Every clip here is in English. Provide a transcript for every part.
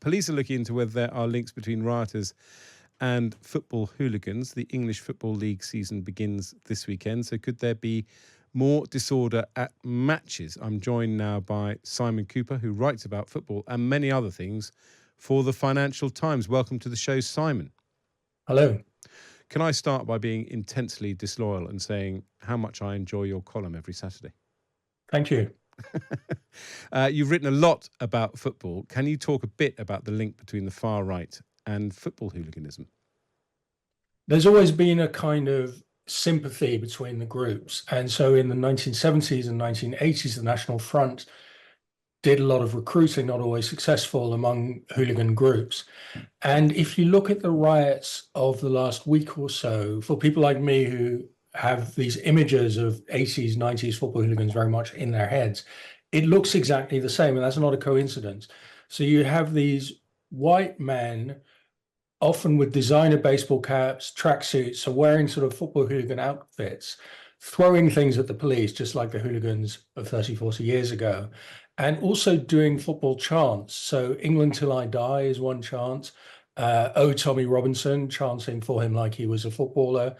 Police are looking into whether there are links between rioters and football hooligans. The English Football League season begins this weekend, so could there be more disorder at matches? I'm joined now by Simon Kuper, who writes about football and many other things for the Financial Times. Welcome to the show, Simon. Hello. Can I start by being intensely disloyal and saying how much I enjoy your column every Saturday? Thank you. You've written a lot about football. Can you talk a bit about the link between the far right and football hooliganism? There's always been a kind of sympathy between the groups. And so in the 1970s and 1980s, the National Front did a lot of recruiting, not always successful, among hooligan groups. And if you look at the riots of the last week or so, for people like me who have these images of 80s, 90s football hooligans very much in their heads, it looks exactly the same, and that's not a coincidence. So you have these white men, often with designer baseball caps, tracksuits, so wearing sort of football hooligan outfits, throwing things at the police, just like the hooligans of 30, 40 years ago, and also doing football chants. So England Till I Die is one chant. Oh, Tommy Robinson, chanting for him like he was a footballer.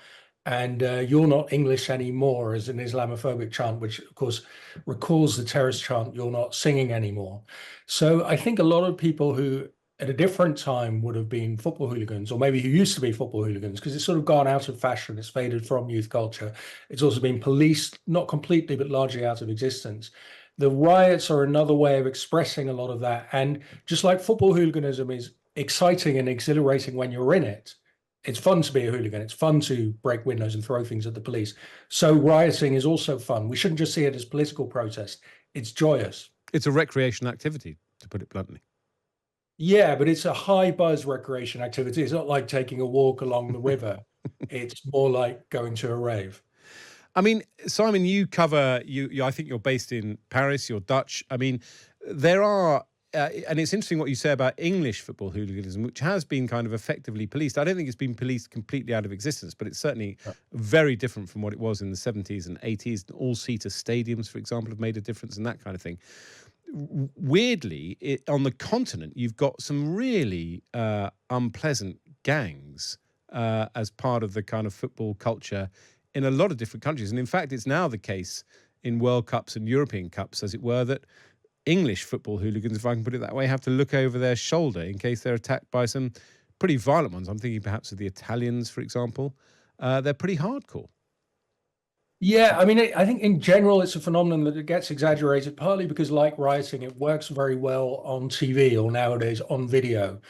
And You're Not English Anymore is an Islamophobic chant, which of course recalls the terrorist chant, You're Not Singing Anymore. So I think a lot of people who at a different time would have been football hooligans, or maybe who used to be football hooligans, because it's sort of gone out of fashion, it's faded from youth culture. It's also been policed, not completely, but largely out of existence. The riots are another way of expressing a lot of that. And just like football hooliganism is exciting and exhilarating when you're in it, it's fun to be a hooligan. It's fun to break windows and throw things at the police. So rioting is also fun. We shouldn't just see it as political protest. It's joyous. It's a recreation activity, to put it bluntly. Yeah, but it's a high buzz recreation activity. It's not like taking a walk along the river. It's more like going to a rave. I mean, Simon, you cover, I think you're based in Paris, you're Dutch. I mean, there are, and it's interesting what you say about English football hooliganism, which has been kind of effectively policed. I don't think it's been policed completely out of existence, but it's certainly very different from what it was in the 70s and 80s. All-seater stadiums, for example, have made a difference and that kind of thing. Weirdly, on the continent, you've got some really unpleasant gangs as part of the kind of football culture in a lot of different countries. And in fact, it's now the case in World Cups and European Cups, as it were, that English football hooligans, if I can put it that way, have to look over their shoulder in case they're attacked by some pretty violent ones. I'm thinking perhaps of the Italians, for example. They're pretty hardcore. Yeah, I mean, I think in general, it's a phenomenon that it gets exaggerated, partly because like rioting, it works very well on TV or nowadays on video.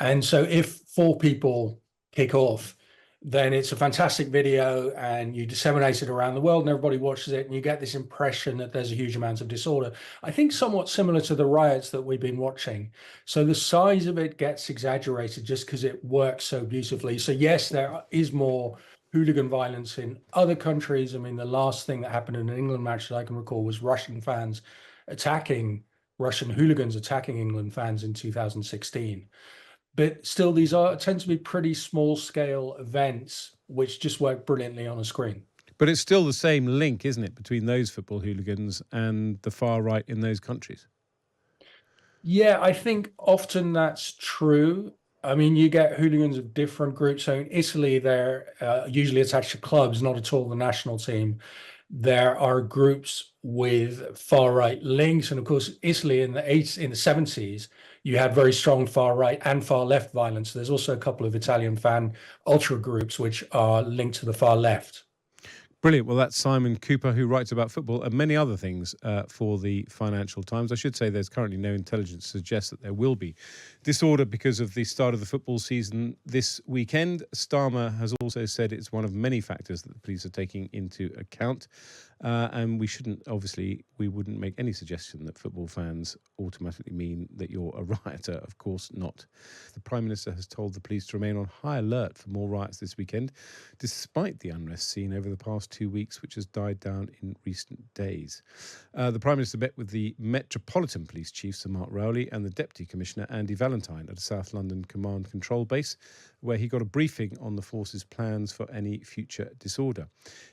And so if four people kick off, then it's a fantastic video and you disseminate it around the world and everybody watches it and you get this impression that there's a huge amount of disorder. I think somewhat similar to the riots that we've been watching. So the size of it gets exaggerated just because it works so beautifully. So yes, there is more hooligan violence in other countries. I mean, the last thing that happened in an England match that I can recall was Russian hooligans attacking England fans in 2016. But still, these tend to be pretty small scale events which just work brilliantly on a screen. But it's still the same link, isn't it, between those football hooligans and the far right in those countries? Yeah, I think often that's true. I mean, you get hooligans of different groups. So in Italy, they're usually attached to clubs, not at all the national team. There are groups with far right links, and of course, Italy in the 70s, you had very strong far right and far left violence. There's also a couple of Italian fan ultra groups which are linked to the far left. Brilliant. Well, that's Simon Kuper, who writes about football and many other things for the Financial Times. I should say there's currently no intelligence to suggest that there will be disorder because of the start of the football season this weekend. Starmer has also said it's one of many factors that the police are taking into account. And we wouldn't make any suggestion that football fans automatically mean that you're a rioter. Of course not. The Prime Minister has told the police to remain on high alert for more riots this weekend, despite the unrest seen over the past last 2 weeks, which has died down in recent days. The Prime Minister met with the Metropolitan Police Chief, Sir Mark Rowley, and the Deputy Commissioner, Andy Valentine, at a South London command control base, where he got a briefing on the force's plans for any future disorder.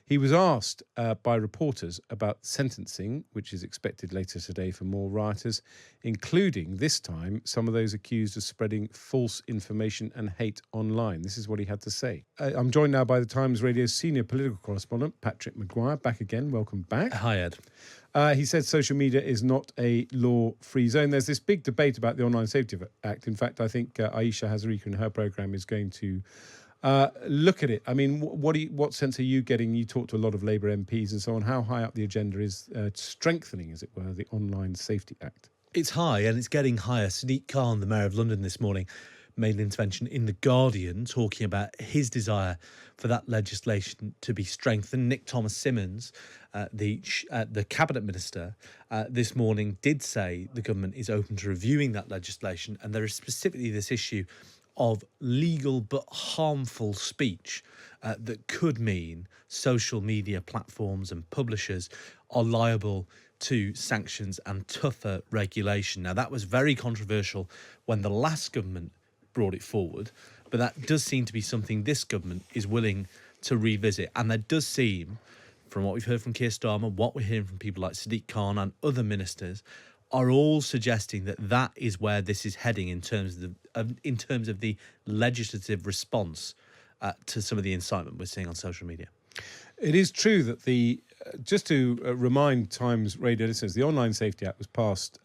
He was asked by reporters about sentencing, which is expected later today for more rioters, including, this time, some of those accused of spreading false information and hate online. This is what he had to say. I'm joined now by the Times Radio's senior political correspondent, Patrick Maguire. Back again. Welcome back. Hi, Ed. He said social media is not a law-free zone. There's this big debate about the Online Safety Act. In fact, I think Aisha Hazarika in her programme is going to look at it. I mean, what sense are you getting? You talk to a lot of Labour MPs and so on. How high up the agenda is strengthening, as it were, the Online Safety Act? It's high, and it's getting higher. Sadiq Khan, the Mayor of London, this morning made an intervention in The Guardian talking about his desire for that legislation to be strengthened. Nick Thomas-Symonds, the Cabinet Minister, this morning did say the government is open to reviewing that legislation, and there is specifically this issue of legal but harmful speech that could mean social media platforms and publishers are liable to sanctions and tougher regulation. Now, that was very controversial when the last government brought it forward, but that does seem to be something this government is willing to revisit. And there does seem, from what we've heard from Keir Starmer, what we're hearing from people like Sadiq Khan and other ministers, are all suggesting that that is where this is heading in terms of the legislative response to some of the incitement we're seeing on social media. It is true that just to remind Times Radio listeners, the Online Safety Act was passed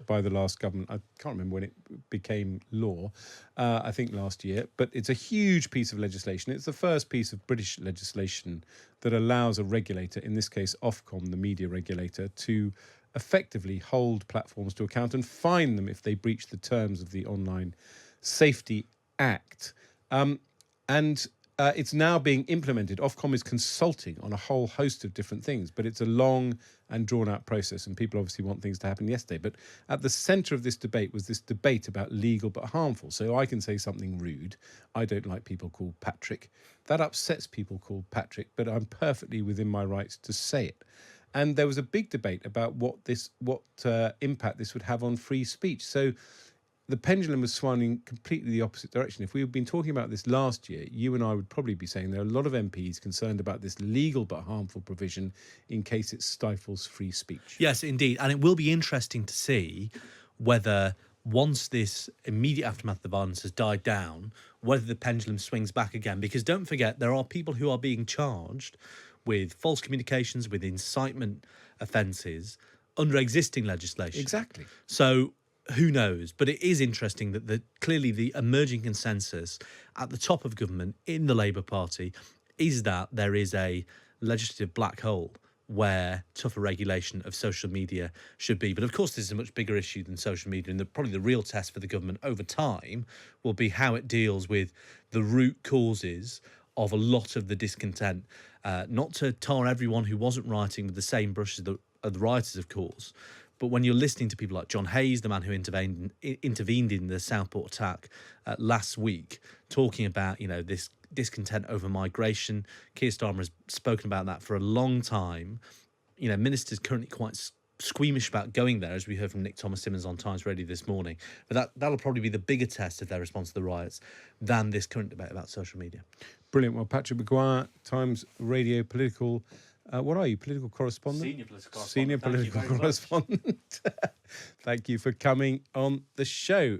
by the last government. I can't remember when it became law, I think last year, but it's a huge piece of legislation. It's the first piece of British legislation that allows a regulator, in this case Ofcom, the media regulator, to effectively hold platforms to account and fine them if they breach the terms of the Online Safety Act. It's now being implemented. Ofcom is consulting on a whole host of different things, but it's a long and drawn-out process, and people obviously want things to happen yesterday. But at the centre of this debate was this debate about legal but harmful. So I can say something rude. I don't like people called Patrick. That upsets people called Patrick, but I'm perfectly within my rights to say it. And there was a big debate about what impact this would have on free speech. So the pendulum was swinging completely the opposite direction. If we had been talking about this last year, you and I would probably be saying there are a lot of MPs concerned about this legal but harmful provision in case it stifles free speech. Yes, indeed. And it will be interesting to see whether, once this immediate aftermath of the violence has died down, whether the pendulum swings back again. Because don't forget, there are people who are being charged with false communications, with incitement offences under existing legislation. Exactly. So who knows? But it is interesting that clearly the emerging consensus at the top of government in the Labour Party is that there is a legislative black hole where tougher regulation of social media should be. But of course, this is a much bigger issue than social media, and probably the real test for the government over time will be how it deals with the root causes of a lot of the discontent. Not to tar everyone who wasn't rioting with the same brush as the rioters, of course, but when you're listening to people like John Hayes, the man who intervened in the Southport attack last week, talking about, this discontent over migration. Keir Starmer has spoken about that for a long time. Ministers currently quite squeamish about going there, as we heard from Nick Thomas-Symonds on Times Radio this morning. But that'll probably be the bigger test of their response to the riots than this current debate about social media. Brilliant. Well, Patrick Maguire, Times Radio political. What are you, political correspondent? Senior political correspondent. Thank you for coming on the show.